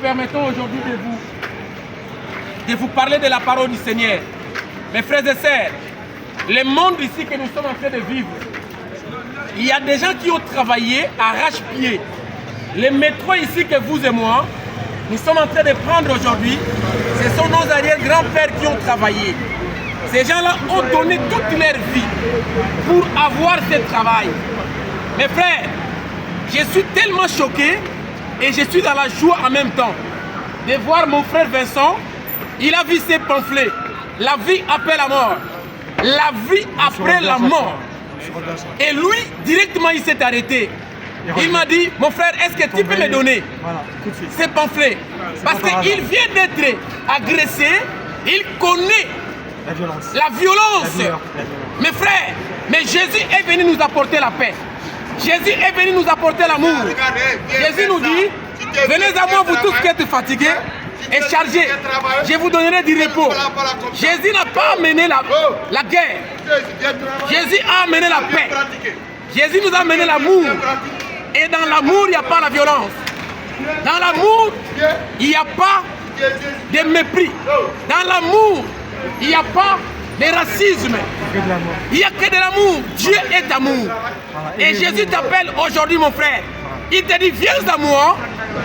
permettons aujourd'hui de vous parler de la parole du Seigneur. Mes frères et sœurs, le monde ici que nous sommes en train de vivre, il y a des gens qui ont travaillé arrache-pied. Les métros ici que vous et moi, nous sommes en train de prendre aujourd'hui, ce sont nos arrière-grands-pères qui ont travaillé. Ces gens-là ont donné toute leur vie pour avoir ce travail. Mes frères, je suis tellement choqué et je suis dans la joie en même temps de voir mon frère Vincent. Il a vu ces pamphlets. La vie après la mort. La vie après la mort. Et lui, directement, il s'est arrêté. Il m'a dit, mon frère, est-ce que tu peux me donner ces pamphlets? Parce qu'il vient d'être agressé, il connaît la violence. Mes frères, mais Jésus est venu nous apporter la paix. Jésus est venu nous apporter l'amour. Jésus nous dit, venez à moi vous tous qui êtes fatigués et chargés, je vous donnerai du repos. Jésus n'a pas amené la guerre. Jésus a amené la paix. Jésus nous a amené l'amour. Et dans l'amour, il n'y a pas la violence. Dans l'amour, il n'y a pas de mépris. Dans l'amour, il n'y a pas de racisme. Il n'y a que de l'amour. Dieu est amour. Et Jésus t'appelle aujourd'hui, mon frère. Il te dit, viens à moi,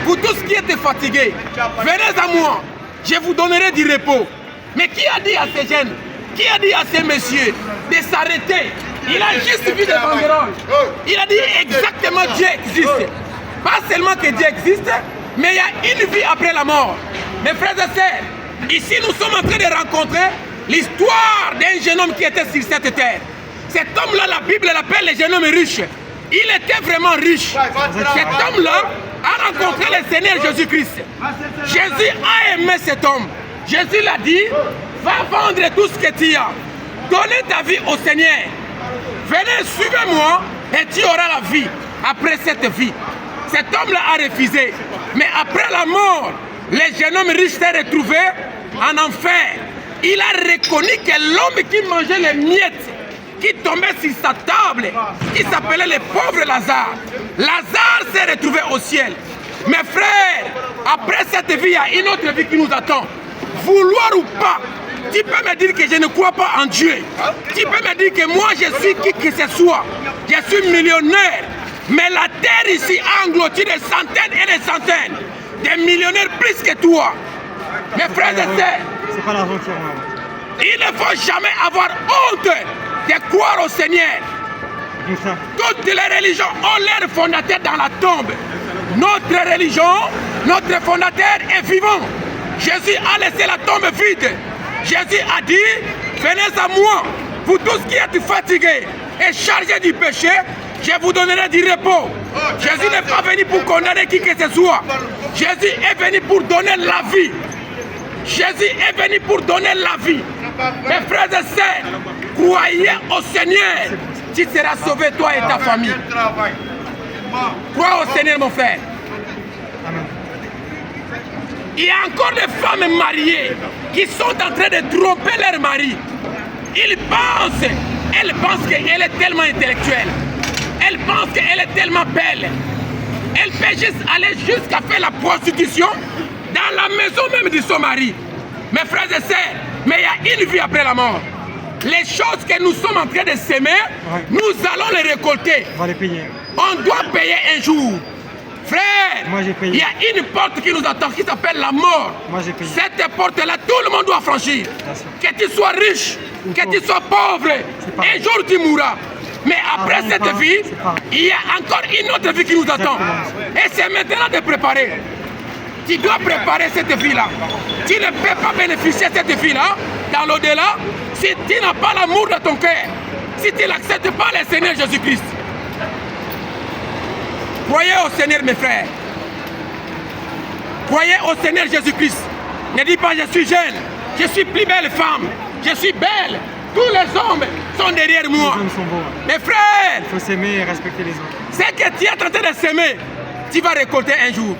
vous tous qui êtes fatigués. Venez à moi, je vous donnerai du repos. Mais qui a dit à ces jeunes, qui a dit à ces messieurs de s'arrêter? Il a juste vu des banderoles. Il a dit exactement Dieu existe. Pas seulement que Dieu existe, mais il y a une vie après la mort. Mes frères et sœurs, ici nous sommes en train de rencontrer l'histoire d'un jeune homme qui était sur cette terre. Cet homme-là, la Bible l'appelle le jeune homme riche. Il était vraiment riche. Cet homme-là a rencontré le Seigneur Jésus-Christ. Jésus a aimé cet homme. Jésus l'a dit, va vendre tout ce que tu as. Donnez ta vie au Seigneur. Venez, suivez-moi et tu auras la vie après cette vie. Cet homme-là a refusé. Mais après la mort, le jeune homme riche s'est retrouvé en enfer. Il a reconnu que l'homme qui mangeait les miettes, qui tombait sur sa table, qui s'appelait le pauvre Lazare. Lazare s'est retrouvé au ciel. Mes frères, après cette vie, il y a une autre vie qui nous attend. Vouloir ou pas, tu peux me dire que je ne crois pas en Dieu. Tu peux me dire que moi je suis qui que ce soit. Je suis millionnaire. Mais la terre ici a englouti des centaines et des centaines de millionnaires plus que toi. Mes frères et sœurs, c'est pas l'argent qui rend. Il ne faut jamais avoir honte de croire au Seigneur. Toutes les religions ont leur fondateur dans la tombe. Notre religion, notre fondateur est vivant. Jésus a laissé la tombe vide. Jésus a dit, venez à moi, vous tous qui êtes fatigués et chargés du péché, je vous donnerai du repos. Jésus n'est pas venu pour condamner qui que ce soit. Jésus est venu pour donner la vie. Jésus est venu pour donner la vie. Mes frères et sœurs, croyez au Seigneur. Tu seras sauvé, toi et ta famille. Crois au Seigneur, mon frère. Il y a encore des femmes mariées qui sont en train de tromper leur mari. Elles pensent qu'elle est tellement intellectuelle. Elles pensent qu'elle est tellement belle. Elle peut juste aller jusqu'à faire la prostitution dans la maison même de son mari. Mes frères et sœurs, mais il y a une vie après la mort. Les choses que nous sommes en train de s'aimer, nous allons les récolter. On va les payer. On doit payer un jour. Frère, moi, j'ai payé. Il y a une porte qui nous attend qui s'appelle la mort. Moi, j'ai payé. Cette porte-là, tout le monde doit franchir. Que tu sois riche, que tu sois pauvre, un jour tu mourras. Mais après cette vie, il y a encore une autre vie qui nous attend. Et c'est maintenant de préparer. Tu dois préparer cette vie-là. Tu ne peux pas bénéficier de cette vie-là dans l'au-delà si tu n'as pas l'amour de ton cœur. Si tu n'acceptes pas le Seigneur Jésus-Christ. Croyez au Seigneur, mes frères. Croyez au Seigneur Jésus-Christ. Ne dis pas je suis jeune, je suis plus belle femme, je suis belle. Tous les hommes sont derrière moi. Les hommes sont beaux. Mes frères, il faut s'aimer et respecter les autres. Ce que tu es en train de s'aimer, tu vas récolter un jour.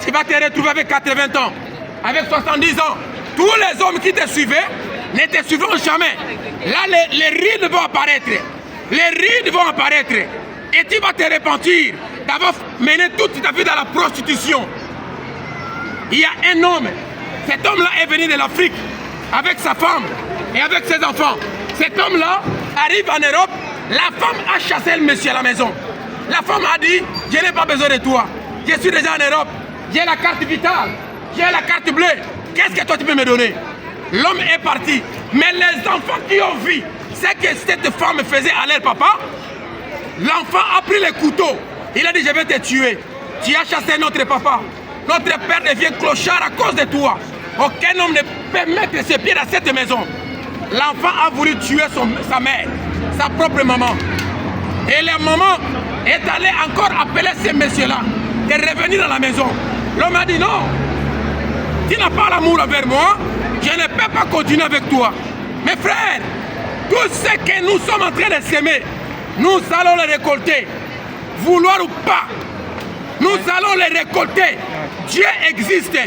Tu vas te retrouver avec 80 ans, avec 70 ans. Tous les hommes qui te suivaient ne te suivront jamais. Là, les rides vont apparaître. Les rides vont apparaître. Et tu vas te repentir d'avoir mené toute ta vie dans la prostitution. Il y a un homme, cet homme-là est venu de l'Afrique avec sa femme et avec ses enfants. Cet homme-là arrive en Europe, la femme a chassé le monsieur à la maison. La femme a dit, je n'ai pas besoin de toi, je suis déjà en Europe, j'ai la carte vitale, j'ai la carte bleue, qu'est-ce que toi tu peux me donner? L'homme est parti, mais les enfants qui ont vu ce que cette femme faisait à leur papa, l'enfant a pris le couteau, il a dit je vais te tuer, tu as chassé notre papa, notre père devient clochard à cause de toi, aucun homme ne peut mettre ses pieds dans cette maison. L'enfant a voulu tuer sa mère, sa propre maman, et la maman est allée encore appeler ce monsieur-là de revenir dans la maison. L'homme a dit non, tu n'as pas l'amour envers moi, je ne peux pas continuer avec toi. Mes frères, tout ce que nous sommes en train de s'aimer, nous allons le récolter, vouloir ou pas. Nous allons les récolter. Dieu existe.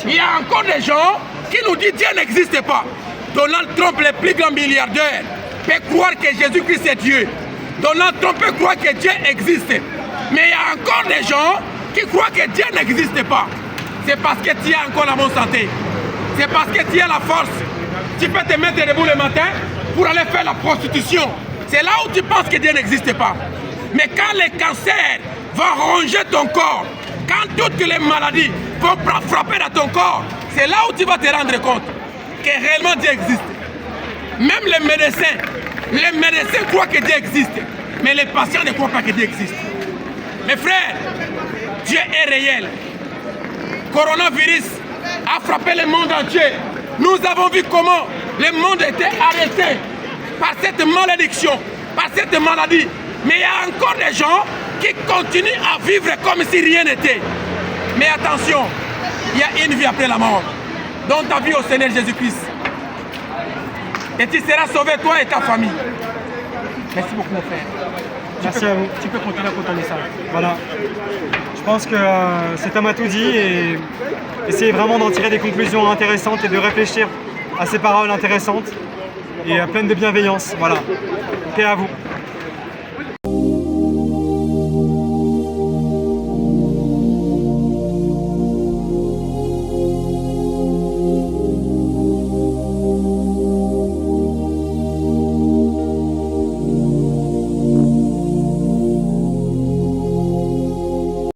Il y a encore des gens qui nous disent Dieu n'existe pas. Donald Trump, le plus grand milliardaire, peut croire que Jésus-Christ est Dieu. Donald Trump peut croire que Dieu existe. Mais il y a encore des gens qui croient que Dieu n'existe pas. C'est parce que tu as encore la bonne santé. C'est parce que tu as la force. Tu peux te mettre debout le matin pour aller faire la prostitution. C'est là où tu penses que Dieu n'existe pas. Mais quand le cancer va ronger ton corps, quand toutes les maladies vont frapper dans ton corps, c'est là où tu vas te rendre compte que réellement Dieu existe. Même les médecins croient que Dieu existe, mais les patients ne croient pas que Dieu existe. Mes frères, Dieu est réel. Coronavirus a frappé le monde entier. Nous avons vu comment le monde était arrêté par cette malédiction, par cette maladie. Mais il y a encore des gens qui continuent à vivre comme si rien n'était. Mais attention, il y a une vie après la mort. Donne ta vie au Seigneur Jésus-Christ. Et tu seras sauvé, toi et ta famille. Merci beaucoup, mon frère. Merci à vous. Tu peux continuer à ton message. Voilà. Je pense que cet homme a tout dit et essayer vraiment d'en tirer des conclusions intéressantes et de réfléchir à ces paroles intéressantes et pleines de bienveillance. Voilà. Paix à vous.